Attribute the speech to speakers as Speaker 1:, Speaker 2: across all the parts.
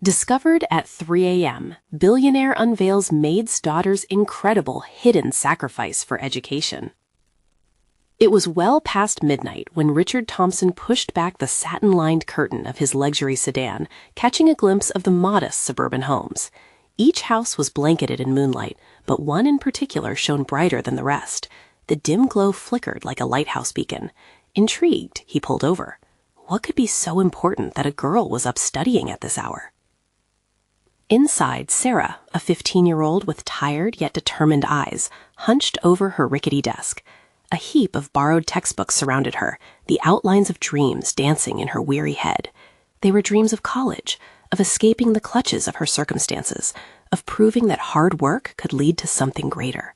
Speaker 1: Discovered at 3 a.m., Billionaire Unveils Maid's daughter's incredible hidden sacrifice for education. It was well past midnight when Richard Thompson pushed back the satin-lined curtain of his luxury sedan, catching a glimpse of the modest suburban homes. Each house was blanketed in moonlight, but one in particular shone brighter than the rest. The dim glow flickered like a lighthouse beacon. Intrigued, he pulled over. What could be so important that a girl was up studying at this hour? Inside, Sarah, a 15-year-old with tired yet determined eyes, hunched over her rickety desk. A heap of borrowed textbooks surrounded her, the outlines of dreams dancing in her weary head. They were dreams of college, of escaping the clutches of her circumstances, of proving that hard work could lead to something greater.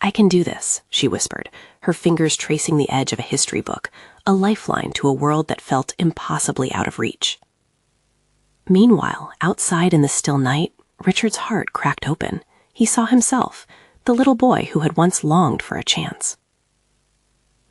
Speaker 1: "I can do this," she whispered, her fingers tracing the edge of a history book, a lifeline to a world that felt impossibly out of reach. Meanwhile, outside in the still night, Richard's heart cracked open. He saw himself, the little boy who had once longed for a chance.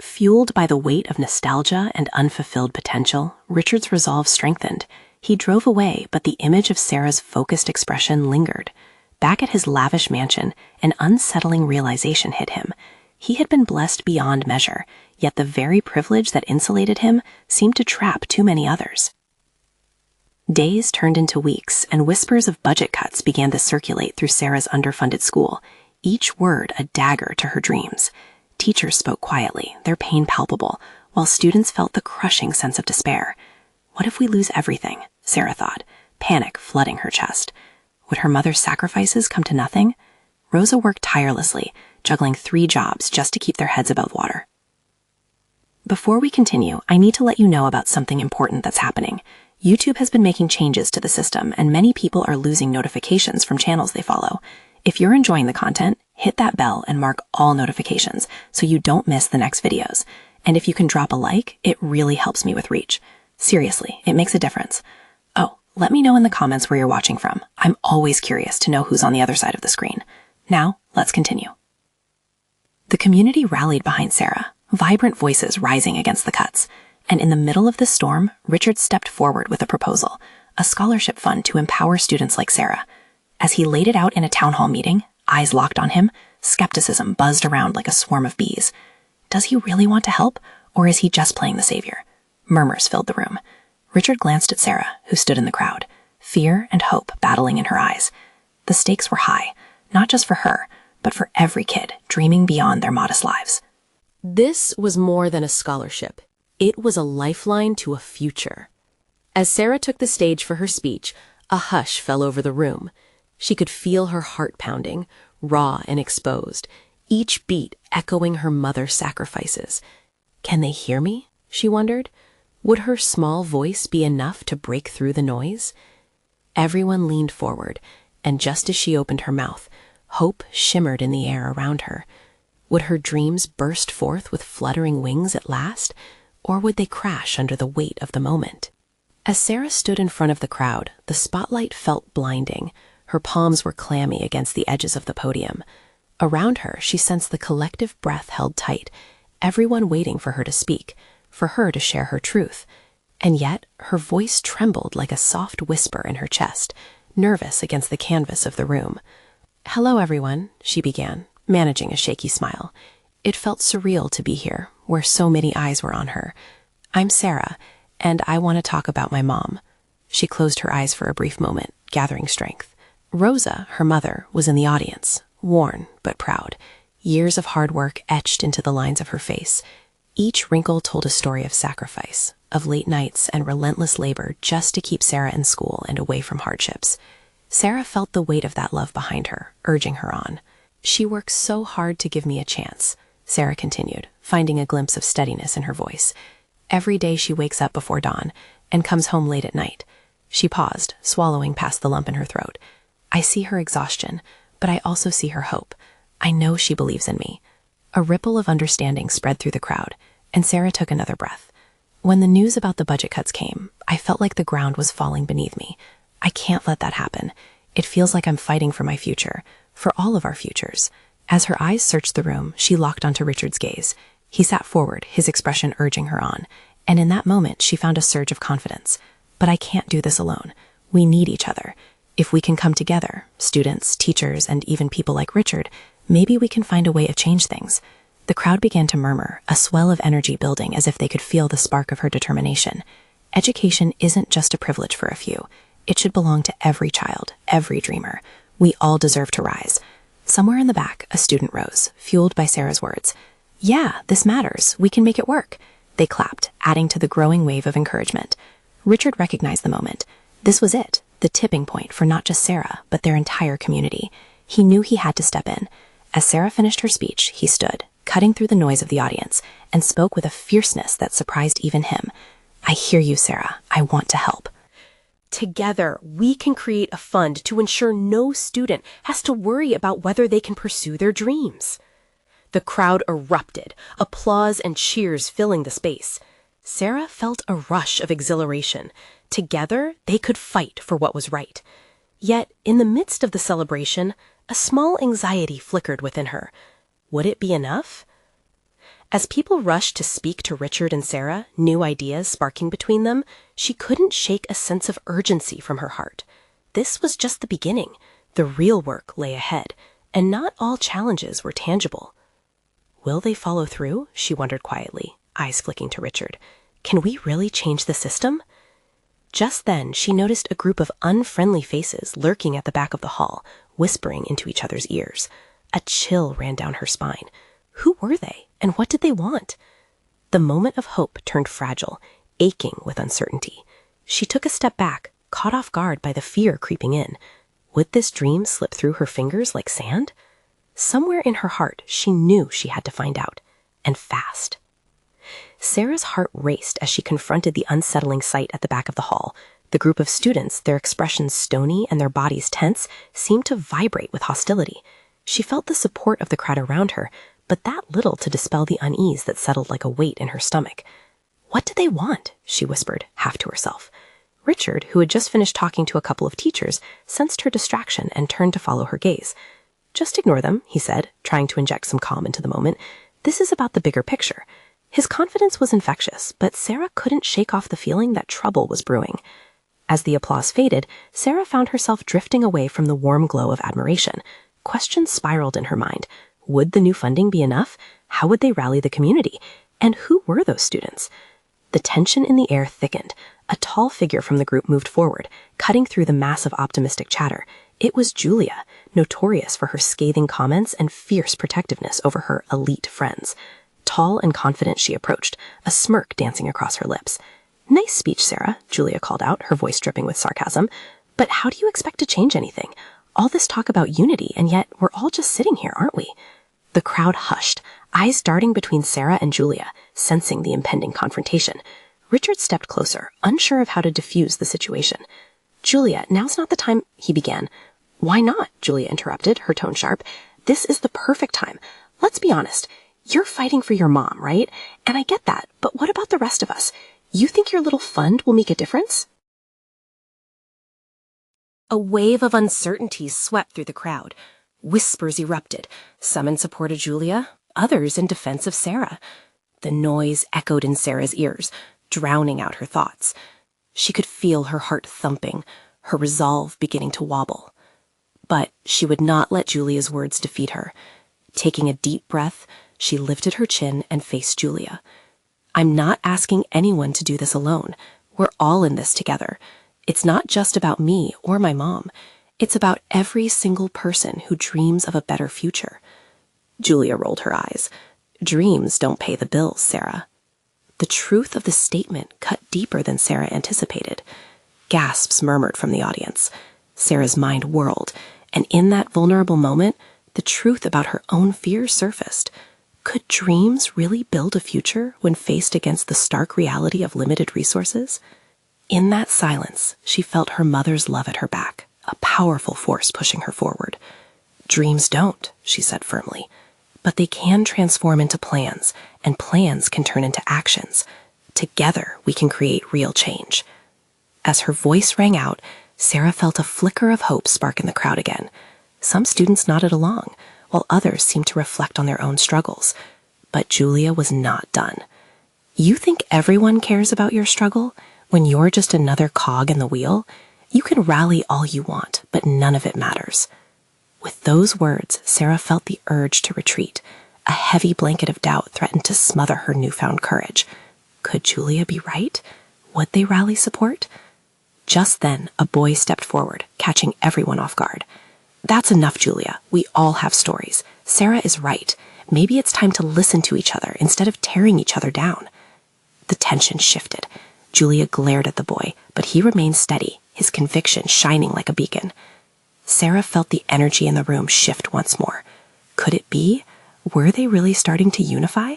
Speaker 1: Fueled by the weight of nostalgia and unfulfilled potential, Richard's resolve strengthened. He drove away, but the image of Sarah's focused expression lingered. Back at his lavish mansion, an unsettling realization hit him. He had been blessed beyond measure, yet the very privilege that insulated him seemed to trap too many others. Days turned into weeks, and whispers of budget cuts began to circulate through Sarah's underfunded school, each word a dagger to her dreams. Teachers spoke quietly, their pain palpable, while students felt the crushing sense of despair. What if we lose everything? Sarah thought, panic flooding her chest. Would her mother's sacrifices come to nothing? Rosa worked tirelessly, juggling 3 jobs just to keep their heads above water. Before we continue, I need to let you know about something important that's happening. YouTube has been making changes to the system, and many people are losing notifications from channels they follow. If you're enjoying the content, hit that bell and mark all notifications so you don't miss the next videos. And if you can drop a like, it really helps me with reach. Seriously, it makes a difference. Oh, let me know in the comments where you're watching from. I'm always curious to know who's on the other side of the screen. Now, let's continue. The community rallied behind Sarah, vibrant voices rising against the cuts. And in the middle of this storm, Richard stepped forward with a proposal, a scholarship fund to empower students like Sarah. As he laid it out in a town hall meeting, eyes locked on him, skepticism buzzed around like a swarm of bees. Does he really want to help, or is he just playing the savior? Murmurs filled the room. Richard glanced at Sarah, who stood in the crowd, fear and hope battling in her eyes. The stakes were high, not just for her, but for every kid dreaming beyond their modest lives.
Speaker 2: This was more than a scholarship. It was a lifeline to a future. As Sarah took the stage for her speech, a hush fell over the room. She could feel her heart pounding, raw and exposed, each beat echoing her mother's sacrifices. Can they hear me? She wondered. Would her small voice be enough to break through the noise? Everyone leaned forward, and just as she opened her mouth, hope shimmered in the air around her. Would her dreams burst forth with fluttering wings at last? Or would they crash under the weight of the moment? As Sarah stood in front of the crowd, the spotlight felt blinding. Her palms were clammy against the edges of the podium. Around her, she sensed the collective breath held tight, everyone waiting for her to speak, for her to share her truth. And yet, her voice trembled like a soft whisper in her chest, nervous against the canvas of the room. "Hello, everyone," she began, managing a shaky smile. It felt surreal to be here, where so many eyes were on her. "I'm Sarah, and I want to talk about my mom." She closed her eyes for a brief moment, gathering strength. Rosa, her mother, was in the audience, worn but proud, years of hard work etched into the lines of her face. Each wrinkle told a story of sacrifice, of late nights and relentless labor just to keep Sarah in school and away from hardships. Sarah felt the weight of that love behind her, urging her on. "She works so hard to give me a chance," Sarah continued, finding a glimpse of steadiness in her voice. "Every day she wakes up before dawn and comes home late at night." She paused, swallowing past the lump in her throat. "I see her exhaustion, but I also see her hope. I know she believes in me." A ripple of understanding spread through the crowd, and Sarah took another breath. "When the news about the budget cuts came, I felt like the ground was falling beneath me. I can't let that happen. It feels like I'm fighting for my future, for all of our futures." As her eyes searched the room, she locked onto Richard's gaze. He sat forward, his expression urging her on, and in that moment she found a surge of confidence. "But I can't do this alone. We need each other. If we can come together, students, teachers, and even people like Richard, maybe we can find a way to change things. The crowd began to murmur, a swell of energy building as if they could feel the spark of her determination. Education isn't just a privilege for a few. It should belong to every child, every dreamer. We all deserve to rise. Somewhere in the back, a student rose, fueled by Sarah's words. Yeah, this matters. We can make it work. They clapped, adding to the growing wave of encouragement. Richard recognized the moment. This was it, the tipping point for not just Sarah, but their entire community. He knew he had to step in. As Sarah finished her speech, he stood, cutting through the noise of the audience, and spoke with a fierceness that surprised even him. I hear you, Sarah. I want to help.
Speaker 1: Together, we can create a fund to ensure no student has to worry about whether they can pursue their dreams. The crowd erupted, applause and cheers filling the space. Sarah felt a rush of exhilaration. Together, they could fight for what was right. Yet, in the midst of the celebration, a small anxiety flickered within her. Would it be enough? As people rushed to speak to Richard and Sarah, new ideas sparking between them, she couldn't shake a sense of urgency from her heart. This was just the beginning. The real work lay ahead, and not all challenges were tangible. Will they follow through? She wondered quietly, eyes flicking to Richard. Can we really change the system? Just then, she noticed a group of unfriendly faces lurking at the back of the hall, whispering into each other's ears. A chill ran down her spine. Who were they, and what did they want? The moment of hope turned fragile, aching with uncertainty. She took a step back, caught off guard by the fear creeping in. Would this dream slip through her fingers like sand? Somewhere in her heart, she knew she had to find out, and fast. Sarah's heart raced as she confronted the unsettling sight at the back of the hall. The group of students, their expressions stony and their bodies tense, seemed to vibrate with hostility. She felt the support of the crowd around her, but that little to dispel the unease that settled like a weight in her stomach. What did they want? She whispered, half to herself. Richard, who had just finished talking to a couple of teachers, sensed her distraction and turned to follow her gaze. Just ignore them, he said, trying to inject some calm into the moment. This is about the bigger picture. His confidence was infectious, but Sarah couldn't shake off the feeling that trouble was brewing. As the applause faded, Sarah found herself drifting away from the warm glow of admiration. Questions spiraled in her mind. Would the new funding be enough? How would they rally the community? And who were those students? The tension in the air thickened. A tall figure from the group moved forward, cutting through the mass of optimistic chatter. It was Julia, notorious for her scathing comments and fierce protectiveness over her elite friends. Tall and confident she approached, a smirk dancing across her lips. Nice speech, Sarah, Julia called out, her voice dripping with sarcasm. But how do you expect to change anything? All this talk about unity, and yet we're all just sitting here, aren't we? The crowd hushed, eyes darting between Sarah and Julia, sensing the impending confrontation. Richard stepped closer, unsure of how to diffuse the situation. Julia, now's not the time, he began. Why not? Julia interrupted, her tone sharp. This is the perfect time. Let's be honest. You're fighting for your mom, right? And I get that, but what about the rest of us? You think your little fund will make a difference? A wave of uncertainty swept through the crowd. Whispers erupted, some in support of Julia, others in defense of Sarah. The noise echoed in Sarah's ears, drowning out her thoughts. She could feel her heart thumping, her resolve beginning to wobble. But she would not let Julia's words defeat her. Taking a deep breath, she lifted her chin and faced Julia. I'm not asking anyone to do this alone. We're all in this together. It's not just about me or my mom. It's about every single person who dreams of a better future. Julia rolled her eyes. Dreams don't pay the bills, Sarah. The truth of the statement cut deeper than Sarah anticipated. Gasps murmured from the audience. Sarah's mind whirled, and in that vulnerable moment, the truth about her own fears surfaced. Could dreams really build a future when faced against the stark reality of limited resources? In that silence, she felt her mother's love at her back, a powerful force pushing her forward. Dreams don't, she said firmly, but they can transform into plans, and plans can turn into actions. Together, we can create real change. As her voice rang out, Sarah felt a flicker of hope spark in the crowd again. Some students nodded along, while others seemed to reflect on their own struggles. But Julia was not done. You think everyone cares about your struggle when you're just another cog in the wheel? You can rally all you want, but none of it matters." With those words, Sarah felt the urge to retreat. A heavy blanket of doubt threatened to smother her newfound courage. Could Julia be right? Would they rally support? Just then, a boy stepped forward, catching everyone off guard. "That's enough, Julia. We all have stories. Sarah is right. Maybe it's time to listen to each other instead of tearing each other down." The tension shifted. Julia glared at the boy, but he remained steady, his conviction shining like a beacon. Sarah felt the energy in the room shift once more. Could it be? Were they really starting to unify?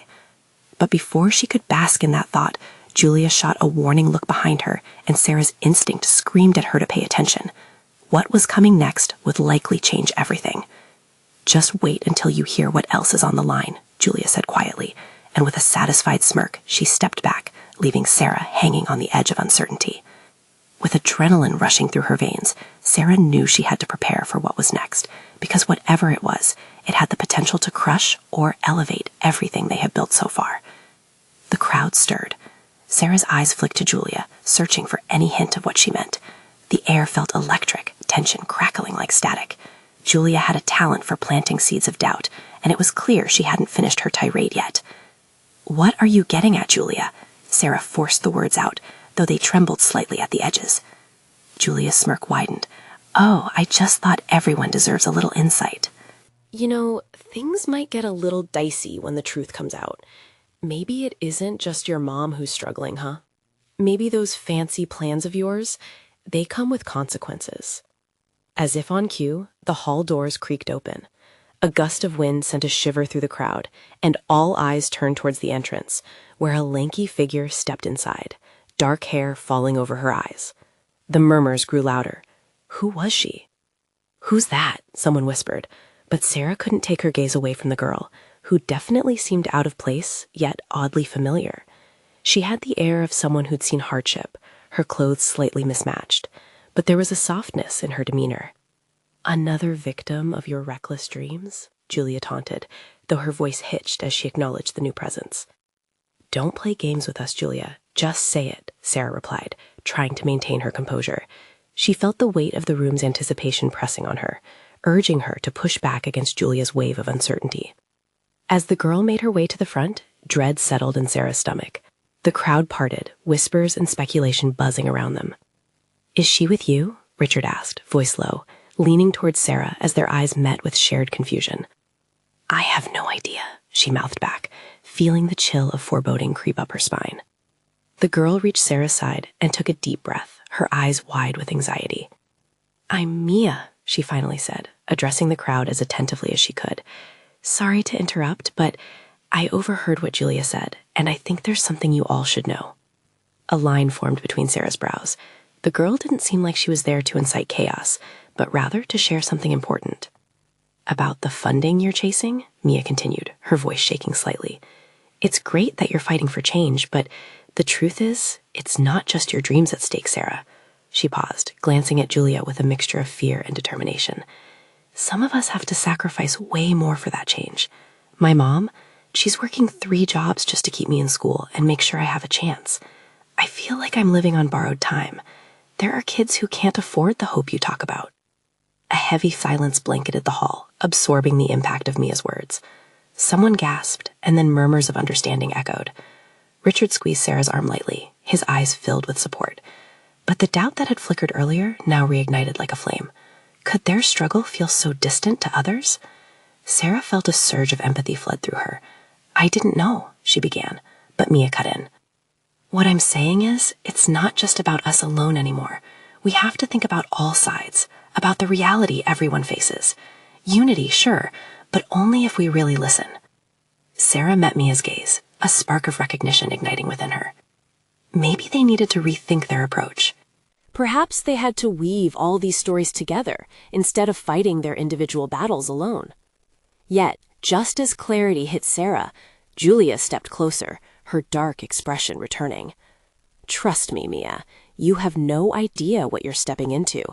Speaker 1: But before she could bask in that thought, Julia shot a warning look behind her, and Sarah's instinct screamed at her to pay attention. What was coming next would likely change everything. "Just wait until you hear what else is on the line," Julia said quietly, and with a satisfied smirk, she stepped back, leaving Sarah hanging on the edge of uncertainty. With adrenaline rushing through her veins, Sarah knew she had to prepare for what was next, because whatever it was, it had the potential to crush or elevate everything they had built so far. The crowd stirred. Sarah's eyes flicked to Julia, searching for any hint of what she meant. The air felt electric, tension crackling like static. Julia had a talent for planting seeds of doubt, and it was clear she hadn't finished her tirade yet. "What are you getting at, Julia?" Sarah forced the words out, though they trembled slightly at the edges. Julia's smirk widened. "Oh, I just thought everyone deserves a little insight."
Speaker 2: You know, things might get a little dicey when the truth comes out. Maybe it isn't just your mom who's struggling, huh? Maybe those fancy plans of yours, they come with consequences. As if on cue, the hall doors creaked open. A gust of wind sent a shiver through the crowd, and all eyes turned towards the entrance, where a lanky figure stepped inside, dark hair falling over her eyes. The murmurs grew louder. Who was she? "Who's that?" someone whispered, but Sarah couldn't take her gaze away from the girl, who definitely seemed out of place, yet oddly familiar. She had the air of someone who'd seen hardship, her clothes slightly mismatched, but there was a softness in her demeanor. "Another victim of your reckless dreams?" Julia taunted, though her voice hitched as she acknowledged the new presence. "Don't play games with us, Julia. Just say it," Sarah replied, trying to maintain her composure. She felt the weight of the room's anticipation pressing on her, urging her to push back against Julia's wave of uncertainty. As the girl made her way to the front, dread settled in Sarah's stomach. The crowd parted, whispers and speculation buzzing around them. "Is she with you?" Richard asked, voice low, leaning towards Sarah as their eyes met with shared confusion. "I have no idea," she mouthed back, feeling the chill of foreboding creep up her spine. The girl reached Sarah's side and took a deep breath, her eyes wide with anxiety. "I'm Mia," she finally said, addressing the crowd as attentively as she could. "Sorry to interrupt, but I overheard what Julia said, and I think there's something you all should know." A line formed between Sarah's brows. The girl didn't seem like she was there to incite chaos, but rather to share something important. "About the funding you're chasing?" Mia continued, her voice shaking slightly. "It's great that you're fighting for change, but the truth is, it's not just your dreams at stake, Sarah." She paused, glancing at Julia with a mixture of fear and determination. "Some of us have to sacrifice way more for that change. My mom, she's working 3 jobs just to keep me in school and make sure I have a chance. I feel like I'm living on borrowed time. There are kids who can't afford the hope you talk about." A heavy silence blanketed the hall, absorbing the impact of Mia's words. Someone gasped, and then murmurs of understanding echoed. Richard squeezed Sarah's arm lightly, his eyes filled with support. But the doubt that had flickered earlier now reignited like a flame. Could their struggle feel so distant to others? Sarah felt a surge of empathy flood through her. "I didn't know," she began, but Mia cut in. "What I'm saying is, it's not just about us alone anymore. We have to think about all sides, about the reality everyone faces. Unity, sure, but only if we really listen." Sarah met Mia's gaze, a spark of recognition igniting within her. Maybe they needed to rethink their approach. Perhaps they had to weave all these stories together instead of fighting their individual battles alone. Yet, just as clarity hit Sarah, Julia stepped closer, her dark expression returning. "Trust me, Mia, you have no idea what you're stepping into.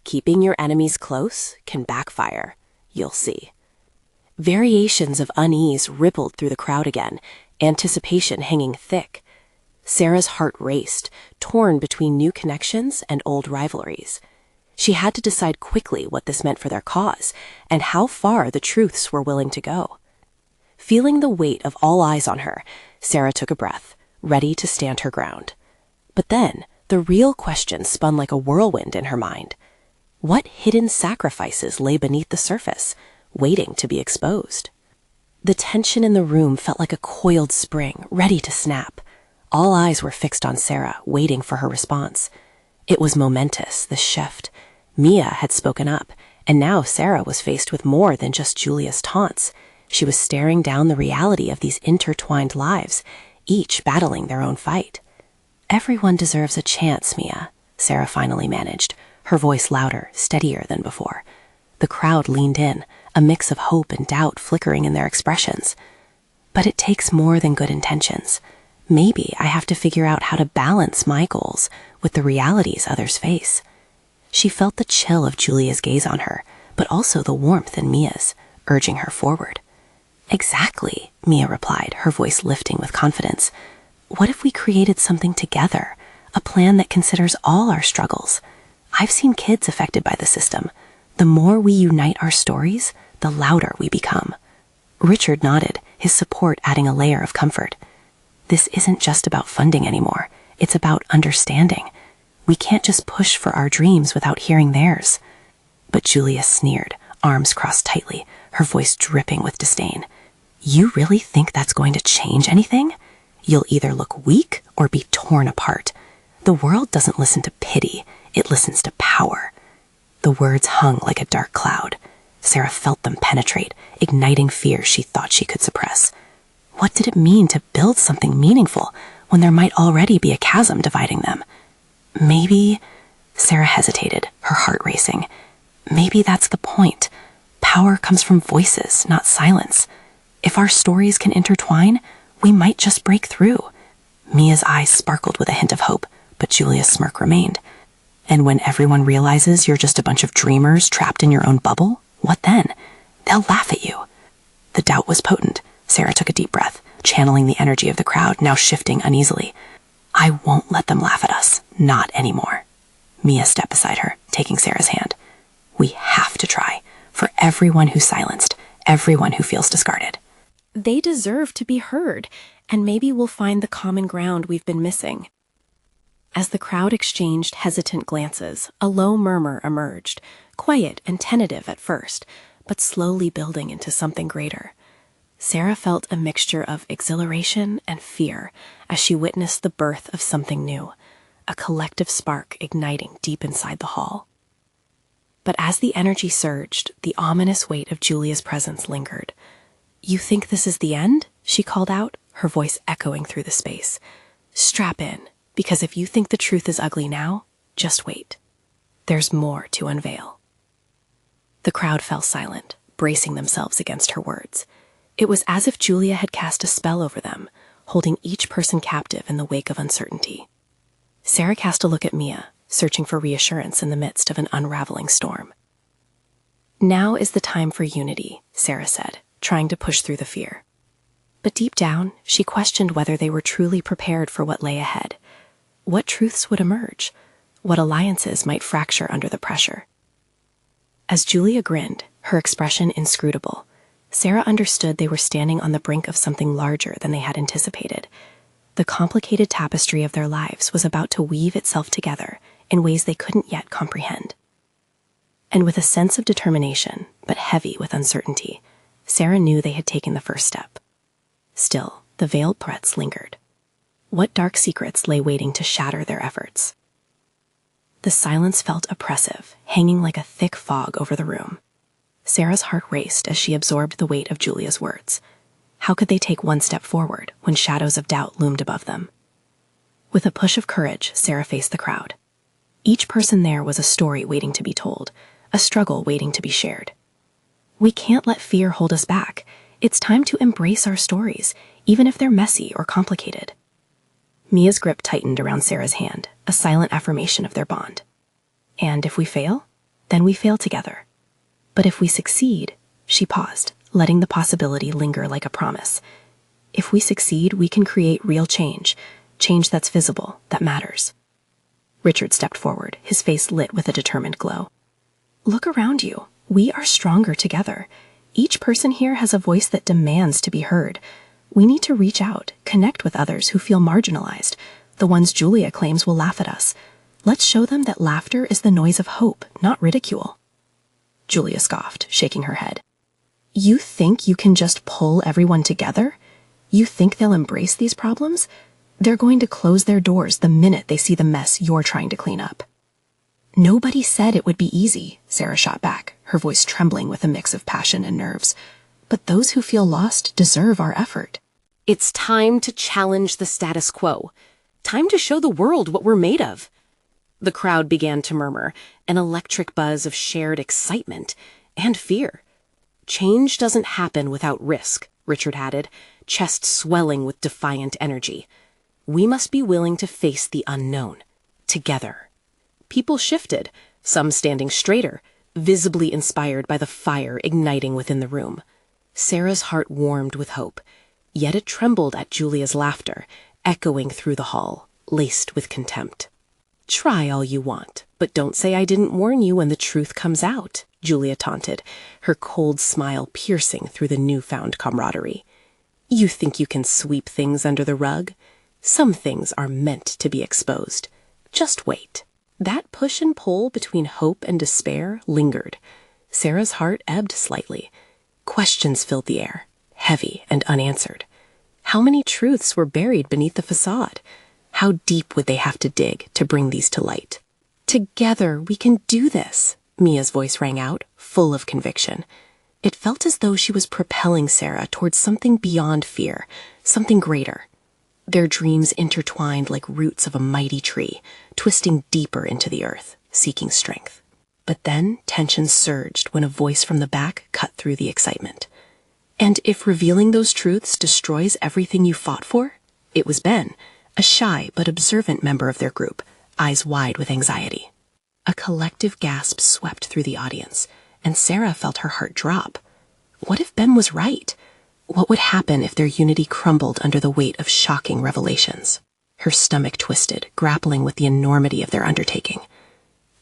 Speaker 2: Keeping your enemies close can backfire. You'll see." Variations of unease rippled through the crowd again, anticipation hanging thick.
Speaker 1: Sarah's heart raced, torn between new connections and old rivalries. She had to decide quickly what this meant for their cause and how far the truths were willing to go. Feeling the weight of all eyes on her, Sarah took a breath, ready to stand her ground. But then, the real question spun like a whirlwind in her mind. What hidden sacrifices lay beneath the surface, waiting to be exposed? The tension in the room felt like a coiled spring, ready to snap. All eyes were fixed on Sarah, waiting for her response. It was momentous, this shift. Mia had spoken up, and now Sarah was faced with more than just Julia's taunts. She was staring down the reality of these intertwined lives, each battling their own fight. "Everyone deserves a chance, Mia," Sarah finally managed, her voice louder, steadier than before. The crowd leaned in, a mix of hope and doubt flickering in their expressions. "But it takes more than good intentions. Maybe I have to figure out how to balance my goals with the realities others face." She felt the chill of Julia's gaze on her, but also the warmth in Mia's, urging her forward. "Exactly," Mia replied, her voice lifting with confidence. "What if we created something together, a plan that considers all our struggles? I've seen kids affected by the system. The more we unite our stories, the louder we become." Richard nodded, his support adding a layer of comfort. "This isn't just about funding anymore. It's about understanding. We can't just push for our dreams without hearing theirs." But Julia sneered, arms crossed tightly, her voice dripping with disdain. "You really think that's going to change anything? You'll either look weak or be torn apart. The world doesn't listen to pity, it listens to power." The words hung like a dark cloud. Sarah felt them penetrate, igniting fears she thought she could suppress. What did it mean to build something meaningful when there might already be a chasm dividing them? Maybe, Sarah hesitated, her heart racing. Maybe that's the point. Power comes from voices, not silence. If our stories can intertwine, we might just break through. Mia's eyes sparkled with a hint of hope, but Julia's smirk remained. "And when everyone realizes you're just a bunch of dreamers trapped in your own bubble, what then? They'll laugh at you." The doubt was potent. Sarah took a deep breath, channeling the energy of the crowd, now shifting uneasily. "I won't let them laugh at us. Not anymore." Mia stepped beside her, taking Sarah's hand. "We have to try. For everyone who's silenced, everyone who feels discarded."
Speaker 2: They deserve to be heard, and maybe we'll find the common ground we've been missing. As the crowd exchanged hesitant glances, a low murmur emerged, quiet and tentative at first, but slowly building into something greater. Sarah felt a mixture of exhilaration and fear as she witnessed the birth of something new, a collective spark igniting deep inside the hall. But as the energy surged, the ominous weight of Julia's presence lingered. "You think this is the end?" she called out, her voice echoing through the space. "Strap in, because if you think the truth is ugly now, just wait. There's more to unveil." The crowd fell silent, bracing themselves against her words. It was as if Julia had cast a spell over them, holding each person captive in the wake of uncertainty. Sarah cast a look at Mia, searching for reassurance in the midst of an unraveling storm. "Now is the time for unity," Sarah said, trying to push through the fear. But deep down, she questioned whether they were truly prepared for what lay ahead. What truths would emerge? What alliances might fracture under the pressure? As Julia grinned, her expression inscrutable, Sarah understood they were standing on the brink of something larger than they had anticipated. The complicated tapestry of their lives was about to weave itself together in ways they couldn't yet comprehend. And with a sense of determination, but heavy with uncertainty, Sarah knew they had taken the first step. Still, the veiled threats lingered. What dark secrets lay waiting to shatter their efforts? The silence felt oppressive, hanging like a thick fog over the room. Sarah's heart raced as she absorbed the weight of Julia's words. How could they take one step forward when shadows of doubt loomed above them? With a push of courage, Sarah faced the crowd. Each person there was a story waiting to be told, a struggle waiting to be shared. We can't let fear hold us back. It's time to embrace our stories, even if they're messy or complicated. Mia's grip tightened around Sarah's hand, a silent affirmation of their bond. "And if we fail, then we fail together. But if we succeed," she paused, letting the possibility linger like a promise. "If we succeed, we can create real change,
Speaker 1: change that's visible, that matters. Richard stepped forward, his face lit with a determined glow. Look around you. We are stronger together. Each person here has a voice that demands to be heard. We need to reach out, connect with others who feel marginalized, the ones Julia claims will laugh at us. Let's show them that laughter is the noise of hope, not ridicule. Julia scoffed, shaking her head. You think you can just pull everyone together? You think they'll embrace these problems? They're going to close their doors the minute they see the mess you're trying to clean up. Nobody said it would be easy, Sarah shot back, her voice trembling with a mix of passion and nerves. But those who feel lost deserve our effort.
Speaker 2: It's time to challenge the status quo. Time to show the world what we're made of. The crowd began to murmur, an electric buzz of shared excitement and fear. Change doesn't happen without risk, Richard added, chest swelling with defiant energy. We must be willing to face the unknown, together. People shifted, some standing straighter, visibly inspired by the fire igniting within the room. Sarah's heart warmed with hope, yet it trembled at Julia's laughter, echoing through the hall, laced with contempt. Try all you want, but don't say I didn't warn you when the truth comes out, Julia taunted, her cold smile piercing through the newfound camaraderie. You think you can sweep things under the rug? Some things are meant to be exposed. Just wait. That push and pull between hope and despair lingered. Sarah's heart ebbed slightly. Questions filled the air, heavy and unanswered. How many truths were buried beneath the facade? How deep would they have to dig to bring these to light? Together we can do this, Mia's voice rang out, full of conviction. It felt as though she was propelling Sarah towards something beyond fear, something greater. Their dreams intertwined like roots of a mighty tree, twisting deeper into the earth, seeking strength. But then tension surged when a voice from the back cut through the excitement. And if revealing those truths destroys everything you fought for? It was Ben, a shy but observant member of their group, eyes wide with anxiety. A collective gasp swept through the audience, and Sarah felt her heart drop. What if Ben was right? What would happen if their unity crumbled under the weight of shocking revelations? Her stomach twisted, grappling with the enormity of their undertaking.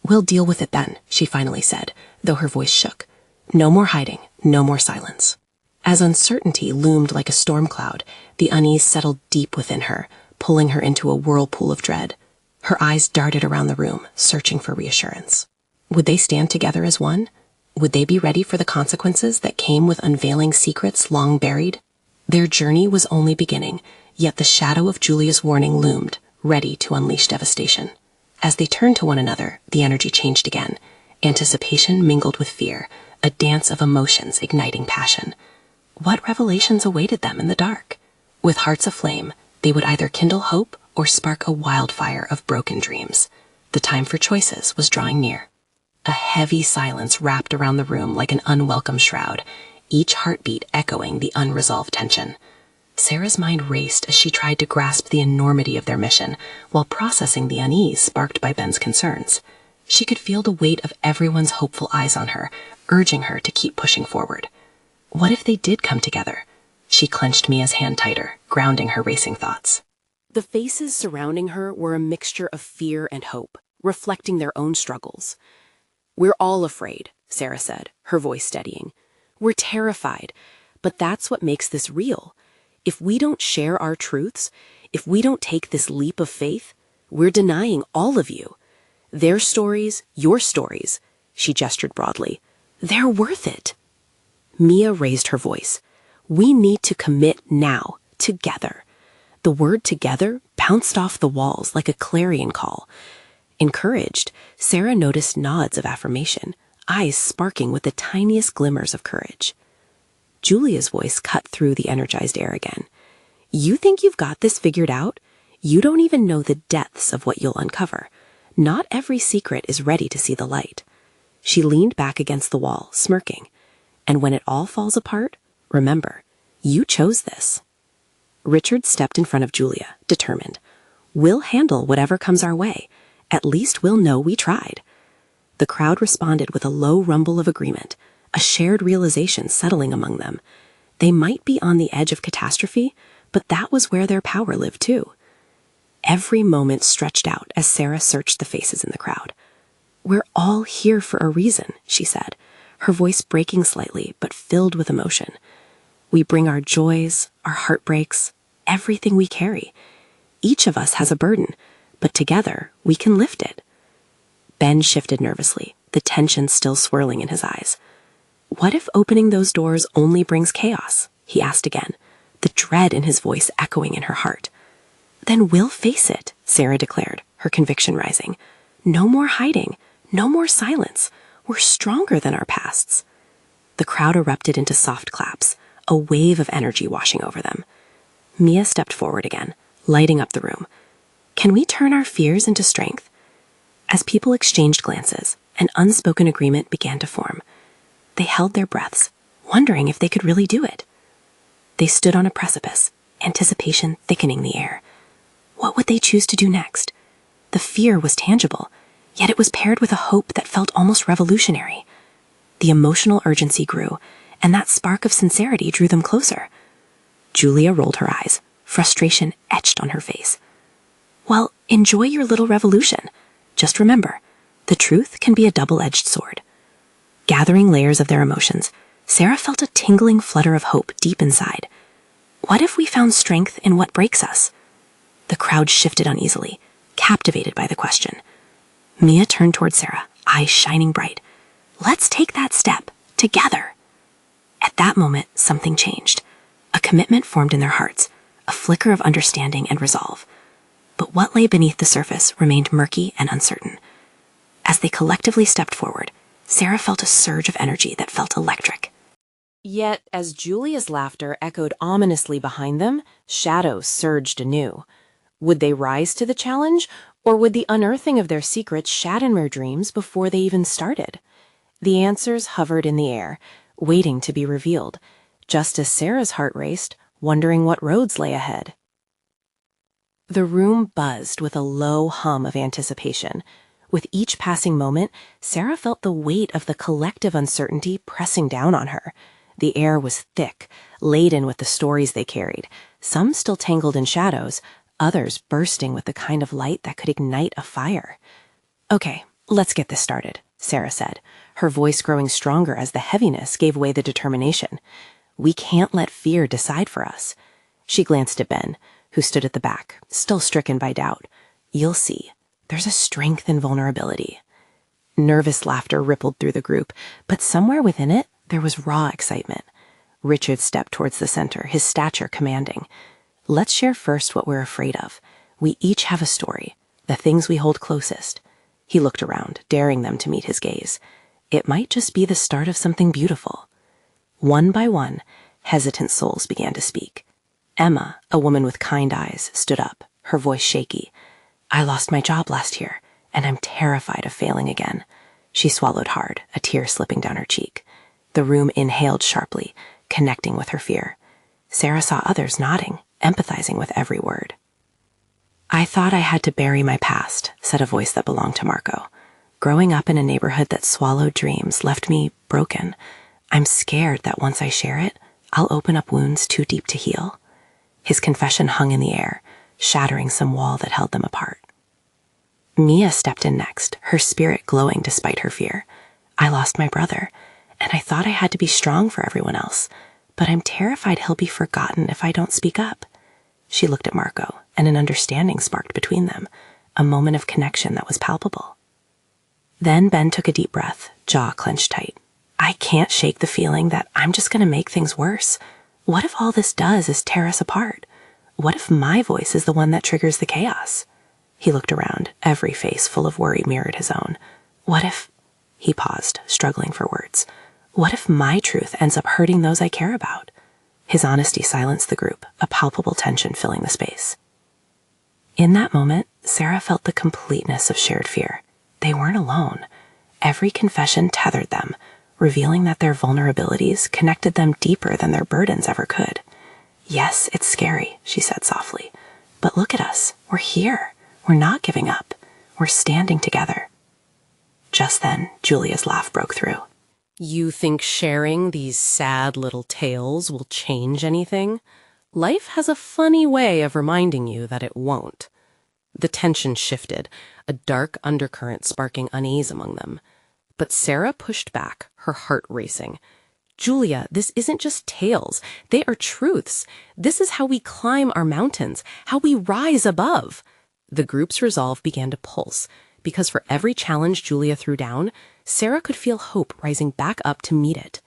Speaker 2: We'll deal with it then, she finally said, though her voice shook. No more hiding, no more silence. As uncertainty loomed like a storm cloud, the unease settled deep within her, pulling her into a whirlpool of dread. Her eyes darted around the room, searching for reassurance. Would they stand together as one? Would they be ready for the consequences that came with unveiling secrets long buried? Their journey was only beginning, yet the shadow of Julia's warning loomed, ready to unleash devastation. As they turned to one another, the energy changed again. Anticipation mingled with fear, a dance of emotions igniting passion. What revelations awaited them in the dark? With hearts aflame, they would either kindle hope or spark a wildfire of broken dreams. The time for choices was drawing near. A heavy silence wrapped around the room like an unwelcome shroud, each heartbeat echoing the unresolved tension. Sarah's mind raced as she tried to grasp the enormity of their mission, while processing the unease sparked by Ben's concerns. She could feel the weight of everyone's hopeful eyes on her, urging her to keep pushing forward. What if they did come together? She clenched Mia's hand tighter, grounding her racing thoughts. The faces surrounding her were a mixture of fear and hope, reflecting their own struggles. We're all afraid, Sarah said, her voice steadying. We're terrified, but that's what makes this real. If we don't share our truths, if we don't take this leap of faith, we're denying all of you. Their stories, your stories, she gestured broadly. They're worth it. Mia raised her voice. We need to commit now, together. The word together bounced off the walls like a clarion call. Encouraged, Sarah noticed nods of affirmation, eyes sparking with the tiniest glimmers of courage. Julia's voice cut through the energized air again. You think you've got this figured out? You don't even know the depths of what you'll uncover. Not every secret is ready to see the light. She leaned back against the wall, smirking. And when it all falls apart, remember, you chose this. Richard stepped in front of Julia, determined. We'll handle whatever comes our way. At least we'll know we tried. The crowd responded with a low rumble of agreement, a shared realization settling among them. They might be on the edge of catastrophe, but that was where their power lived too.
Speaker 1: Every moment stretched out as Sarah searched the faces in the crowd. "We're all here for a reason," she said, her voice breaking slightly but filled with emotion. "We bring our joys, our heartbreaks, everything we carry. Each of us has a burden, but together we can lift it." Ben shifted nervously, the tension still swirling in his eyes. "What if opening those doors only brings chaos?" he asked again, the dread in his voice echoing in her heart. "Then we'll face it," Sarah declared, her conviction rising. "No more hiding, no more silence. We're stronger than our pasts." The crowd erupted into soft claps, a wave of energy washing over them. Mia stepped forward again, lighting up the room. "Can we turn our fears into strength?" As people exchanged glances, an unspoken agreement began to form. They held their breaths, wondering if they could really do it. They stood on a precipice, anticipation thickening the air. What would they choose to do next? The fear was tangible, yet it was paired with a hope that felt almost revolutionary. The emotional urgency grew, and that spark of sincerity drew them closer. Julia rolled her eyes, frustration etched on her face. "Well, enjoy your little revolution. Just remember, the truth can be a double-edged sword." Gathering layers of their emotions, Sarah felt a tingling flutter of hope deep inside. What if we found strength in what breaks us? The crowd shifted uneasily, captivated by the question. Mia turned toward Sarah, eyes shining bright. "Let's take that step, together." At that moment, something changed. A commitment formed in their hearts, a flicker of understanding and resolve. But what lay beneath the surface remained murky and uncertain. As they collectively stepped forward, Sarah felt a surge of energy that felt electric. Yet, as Julia's laughter echoed ominously behind them, shadows surged anew. Would they rise to the challenge, or would the unearthing of their secrets shatter their dreams before they even started? The answers hovered in the air, waiting to be revealed, just as Sarah's heart raced, wondering what roads lay ahead. The room buzzed with a low hum of anticipation. With each passing moment, Sarah felt the weight of the collective uncertainty pressing down on her. The air was thick, laden with the stories they carried, some still tangled in shadows, others bursting with the kind of light that could ignite a fire. "Okay, let's get this started," Sarah said, her voice growing stronger as the heaviness gave way to determination. "We can't let fear decide for us." She glanced at Ben, who stood at the back, still stricken by doubt. "You'll see. There's a strength in vulnerability." Nervous laughter rippled through the group, but somewhere within it, there was raw excitement. Richard stepped towards the center, his stature commanding. "Let's share first what we're afraid of. We each have a story, the things we hold closest." He looked around, daring them to meet his gaze. It might just be the start of something beautiful. One by one, hesitant souls began to speak. Emma, a woman with kind eyes, stood up, her voice shaky. "I lost my job last year, and I'm terrified of failing again." She swallowed hard, a tear slipping down her cheek. The room inhaled sharply, connecting with her fear. Sarah saw others nodding, empathizing with every word. "I thought I had to bury my past," said a voice that belonged to Marco. "Growing up in a neighborhood that swallowed dreams left me broken. I'm scared that once I share it, I'll open up wounds too deep to heal." His confession hung in the air, shattering some wall that held them apart. Mia stepped in next, her spirit glowing despite her fear. "I lost my brother, and I thought I had to be strong for everyone else, but I'm terrified he'll be forgotten if I don't speak up." She looked at Marco, and an understanding sparked between them, a moment of connection that was palpable. Then Ben took a deep breath, jaw clenched tight. "I can't shake the feeling that I'm just going to make things worse. What if all this does is tear us apart? What if my voice is the one that triggers the chaos?" He looked around, every face full of worry mirrored his own. "What if—" He paused, struggling for words. "What if my truth ends up hurting those I care about?" His honesty silenced the group, a palpable tension filling the space. In that moment, Sarah felt the completeness of shared fear. They weren't alone. Every confession tethered them, revealing that their vulnerabilities connected them deeper than their burdens ever could. "Yes, it's scary," she said softly. "But look at us. We're here. We're not giving up. We're standing together." Just then, Julia's laugh broke through. "You think sharing these sad little tales will change anything? Life has a funny way of reminding you that it won't."
Speaker 2: The tension shifted, a dark undercurrent sparking unease among them. But Sarah pushed back, her heart racing. Julia, this isn't just tales. They are truths. This is how we climb our mountains, how we rise above. The group's resolve began to pulse, because for every challenge Julia threw down, Sarah could feel hope rising back up to meet it.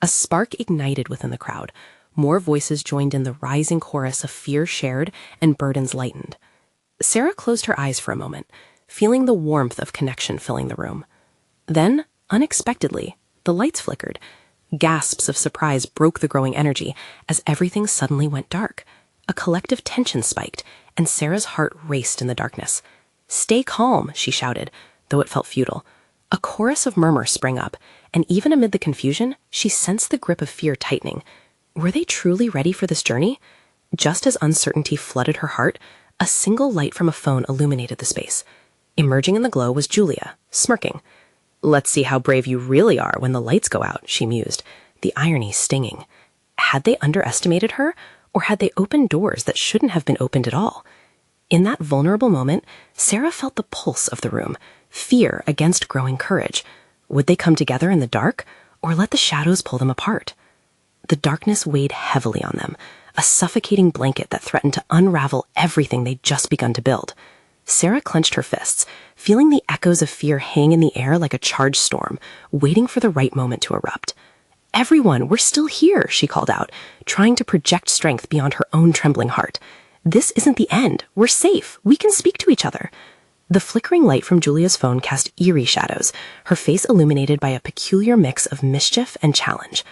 Speaker 2: A spark ignited within the crowd. More voices joined in the rising chorus of fear shared and burdens lightened. Sarah closed her eyes for a moment, feeling the warmth of connection filling the room. Then, unexpectedly, the lights flickered. Gasps of surprise broke the growing energy as everything suddenly went dark. A collective tension spiked, and Sarah's heart raced in the darkness. "Stay calm," she shouted, though it felt futile. A chorus of murmurs sprang up, and even amid the confusion, she sensed the grip of fear tightening. Were they truly ready for this journey? Just as uncertainty flooded her heart, a single light from a phone illuminated the space. Emerging in the glow was Julia, smirking. "Let's see how brave you really are when the lights go out," she mused, the irony stinging. Had they underestimated her, or had they opened doors that shouldn't have been opened at all? In that vulnerable moment, Sarah felt the pulse of the room, fear against growing courage. Would they come together in the dark, or let the shadows pull them apart? The darkness weighed heavily on them, a suffocating blanket that threatened to unravel everything they'd just begun to build. Sarah clenched her fists, feeling the echoes of fear hang in the air like a charged storm, waiting for the right moment to erupt. "Everyone, we're still here," she called out, trying to project strength beyond her own trembling heart. "This isn't the end. We're safe. We can speak to each other." The flickering light from Julia's phone cast eerie shadows, her face illuminated by a peculiar mix of mischief and challenge.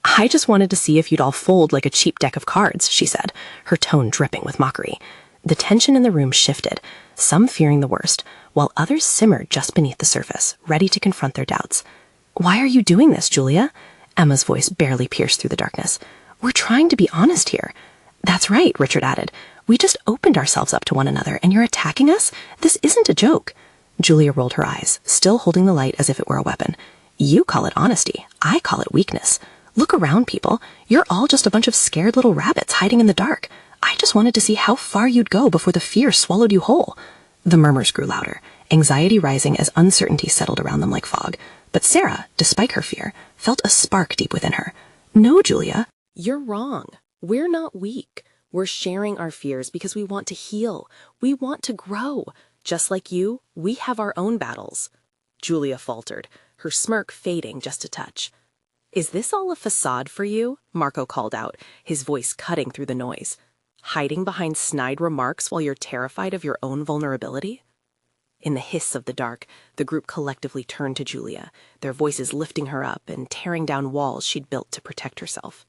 Speaker 2: "I just wanted to see if you'd all fold like a cheap deck of cards," she said, her tone dripping with mockery. The tension in the room shifted, some fearing the worst, while others simmered just beneath the surface, ready to confront their doubts. "Why are you doing this, Julia?" Emma's voice barely pierced through the darkness. "We're trying to be honest here." "That's right," Richard added. "We just opened ourselves up to one another, and you're attacking us? This isn't a joke." Julia rolled her eyes, still holding the light as if it were a weapon. "You call it honesty. I call it weakness. Look around, people. You're all just a bunch of scared little rabbits hiding in the dark. I just wanted to see how far you'd go before the fear swallowed you whole." The murmurs grew louder, anxiety rising as uncertainty settled around them like fog. But Sarah, despite her fear, felt a spark deep within her. "No, Julia. You're wrong. We're not weak. We're sharing our fears because we want to heal. We want to grow. Just like you, we have our own battles." Julia faltered, her smirk fading just a touch. "Is this all a facade for you?" Marco called out, his voice cutting through the noise. "Hiding behind snide remarks while you're terrified of your own vulnerability?" In the hiss of the dark, the group collectively turned to Julia, their voices lifting her up and tearing down walls she'd built to protect herself.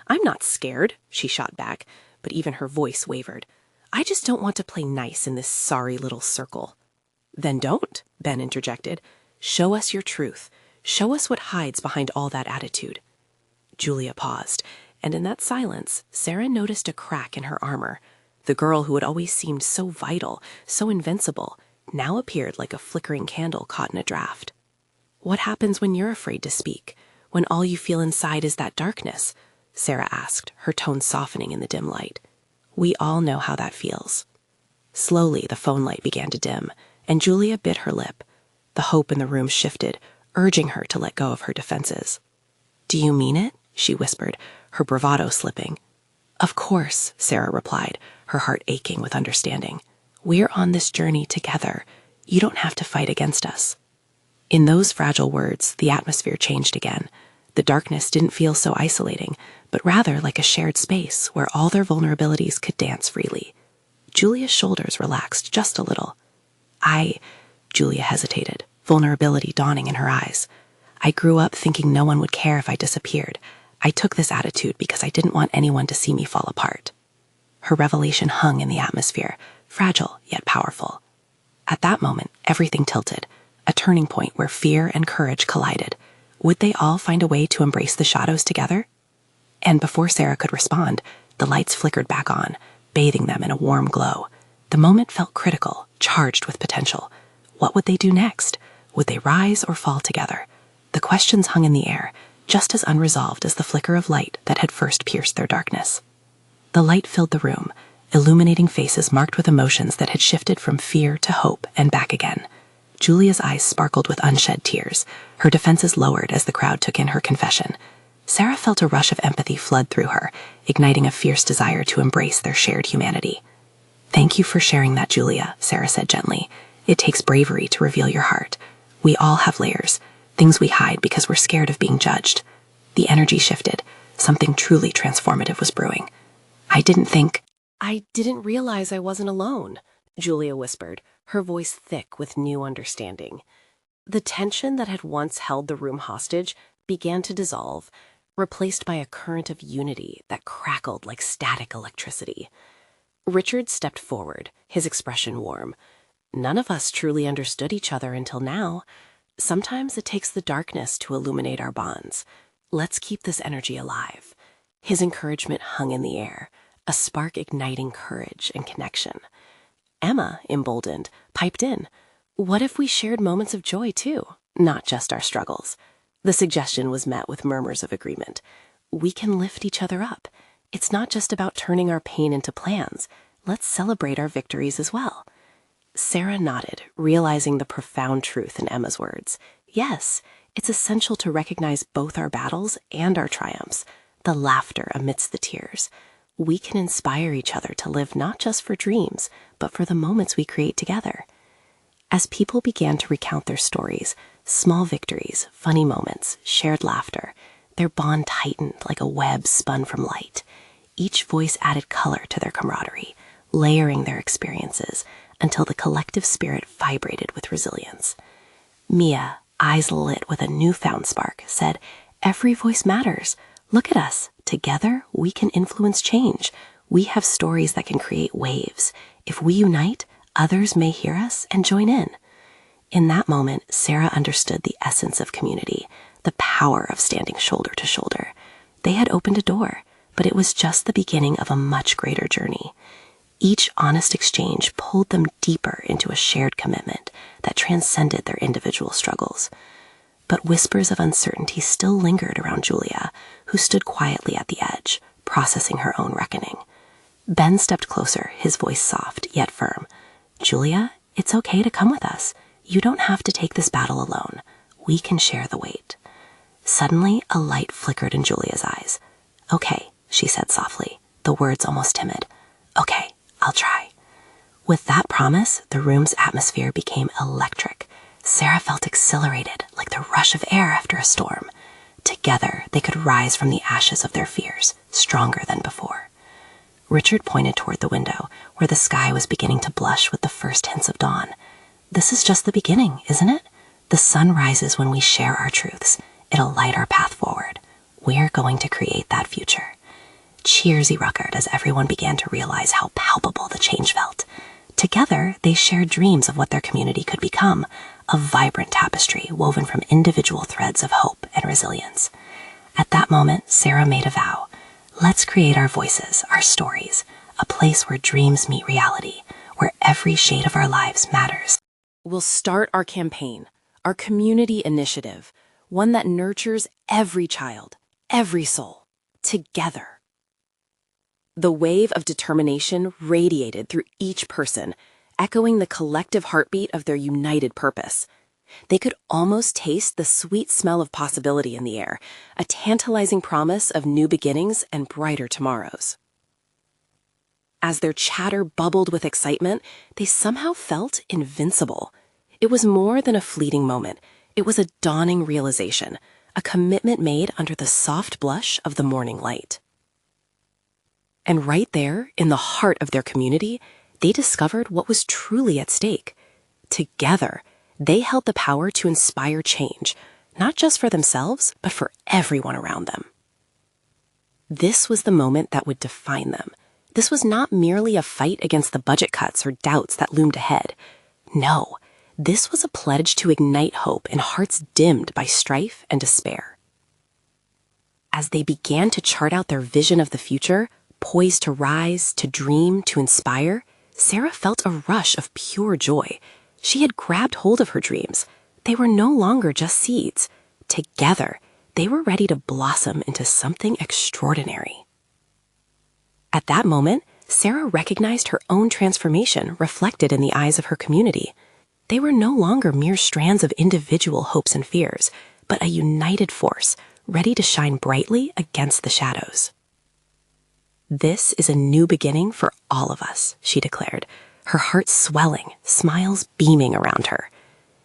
Speaker 2: "I'm not scared," she shot back, but even her voice wavered. "I just don't want to play nice in this sorry little circle." "Then don't," Ben interjected. "Show us your truth. Show us what hides behind all that attitude." Julia paused, and in that silence, Sarah noticed a crack in her armor. The girl who had always seemed so vital, so invincible, now appeared like a flickering candle caught in a draft. "What happens when you're afraid to speak, when all you feel inside is that darkness?" Sarah asked, her tone softening in the dim light. "We all know how that feels." Slowly, the phone light began to dim, and Julia bit her lip. The hope in the room shifted, urging her to let go of her defenses. "Do you mean it?" she whispered, her bravado slipping. "Of course," Sarah replied, her heart aching with understanding. "We're on this journey together. You don't have to fight against us." In those fragile words, the atmosphere changed again. The darkness didn't feel so isolating, but rather like a shared space where all their vulnerabilities could dance freely. Julia's shoulders relaxed just a little. Julia hesitated, vulnerability dawning in her eyes. "I grew up thinking no one would care if I disappeared. I took this attitude because I didn't want anyone to see me fall apart." Her revelation hung in the atmosphere, fragile yet powerful. At that moment, everything tilted, a turning point where fear and courage collided. Would they all find a way to embrace the shadows together? And before Sarah could respond, the lights flickered back on, bathing them in a warm glow. The moment felt critical, charged with potential. What would they do next? Would they rise or fall together? The questions hung in the air, just as unresolved as the flicker of light that had first pierced their darkness. The light filled the room,
Speaker 1: illuminating faces marked with emotions that had shifted from fear to hope and back again. Julia's eyes sparkled with unshed tears, her defenses lowered as the crowd took in her confession. Sarah felt a rush of empathy flood through her, igniting a fierce desire to embrace their shared humanity. "Thank you for sharing that, Julia," Sarah said gently. "It takes bravery to reveal your heart. We all have layers, things we hide because we're scared of being judged." The energy shifted. Something truly transformative was brewing. "I didn't realize I wasn't alone," Julia whispered, her voice thick with new understanding. The tension that had once held the room hostage began to dissolve, replaced by a current of unity that crackled like static electricity. Richard stepped forward, his expression warm. "None of us truly understood each other until now. Sometimes it takes the darkness to illuminate our bonds. Let's keep this energy alive." His encouragement hung in the air, a spark igniting courage and connection. Emma, emboldened, piped in. "What if we shared moments of joy too, not just our struggles?" The suggestion was met with murmurs of agreement. "We can lift each other up. It's not just about turning our pain into plans. Let's celebrate our victories as well." Sarah nodded, realizing the profound truth in Emma's words. Yes, it's essential to recognize both our battles and our triumphs, the laughter amidst the tears. We can inspire each other to live not just for dreams, but for the moments we create together. As people began to recount their stories, small victories, funny moments, shared laughter, their bond tightened like a web spun from light. Each voice added color to their camaraderie, layering their experiences until the collective spirit vibrated with resilience. Mia, eyes lit with a newfound spark, said, "Every voice matters. Look at us. Together, we can influence change. We have stories that can create waves. If we unite, others may hear us and join in." In that moment, Sarah understood the essence of community, the power of standing shoulder to shoulder. They had opened a door, but it was just the beginning of a much greater journey. Each honest exchange pulled them deeper into a shared commitment that transcended their individual struggles. But whispers of uncertainty still lingered around Julia, who stood quietly at the edge, processing her own reckoning. Ben stepped closer, his voice soft yet firm. "Julia, it's okay to come with us. You don't have to take this battle alone. We can share the weight." Suddenly, a light flickered in Julia's eyes. "Okay," she said softly, the words almost timid. "Okay, I'll try." With that promise, the room's atmosphere became electric. Sarah felt exhilarated, like the rush of air after a storm. Together, they could rise from the ashes of their fears, stronger than before. Richard pointed toward the window, where the sky was beginning to blush with the first hints of dawn. "This is just the beginning, isn't it? The sun rises when we share our truths. It'll light our path forward. We're going to create that future." Cheers erupted as everyone began to realize how palpable the change felt. Together, they shared dreams of what their community could become, a vibrant tapestry woven from individual threads of hope and resilience. At that moment, Sarah made a vow. Let's create our voices, our stories, a place where dreams meet reality, where every shade of our lives matters.
Speaker 2: We'll start our campaign, our community initiative, one that nurtures every child, every soul, together. The wave of determination radiated through each person, echoing the collective heartbeat of their united purpose. They could almost taste the sweet smell of possibility in the air, a tantalizing promise of new beginnings and brighter tomorrows. As their chatter bubbled with excitement, they somehow felt invincible. It was more than a fleeting moment. It was a dawning realization, a commitment made under the soft blush of the morning light. And right there, in the heart of their community, they discovered what was truly at stake. Together, they held the power to inspire change, not just for themselves, but for everyone around them. This was the moment that would define them. This was not merely a fight against the budget cuts or doubts that loomed ahead. No, this was a pledge to ignite hope in hearts dimmed by strife and despair. As they began to chart out their vision of the future, poised to rise, to dream, to inspire, Sarah felt a rush of pure joy. She had grabbed hold of her dreams. They were no longer just seeds. Together, they were ready to blossom into something extraordinary. At that moment,
Speaker 1: Sarah recognized her own transformation reflected in the eyes of her community. They were no longer mere strands of individual hopes and fears, but a united force, ready to shine brightly against the shadows. "This is a new beginning for all of us," she declared, her heart swelling, smiles beaming around her.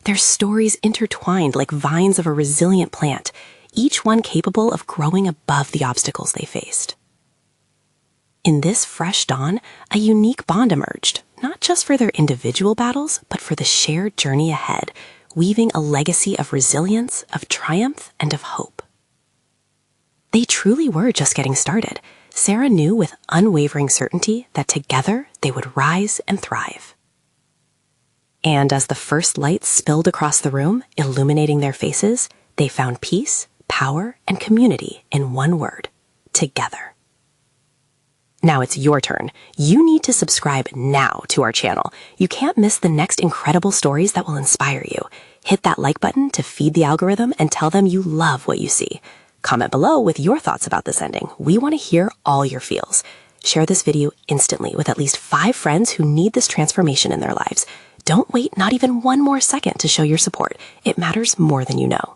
Speaker 1: Their stories intertwined like vines of a resilient plant, each one capable of growing above the obstacles they faced. In this fresh dawn, a unique bond emerged, not just for their individual battles, but for the shared journey ahead, weaving a legacy of resilience, of triumph, and of hope. They truly were just getting started. Sarah knew with unwavering certainty that together they would rise and thrive. And as the first light spilled across the room, illuminating their faces, they found peace, power, and community in one word: together. Now it's your turn. You need to subscribe now to our channel. You can't miss the next incredible stories that will inspire you. Hit that like button to feed the algorithm and tell them you love what you see. Comment below with your thoughts about this ending. We want to hear all your feels. Share this video instantly with at least 5 friends who need this transformation in their lives. Don't wait not even one more second to show your support. It matters more than you know.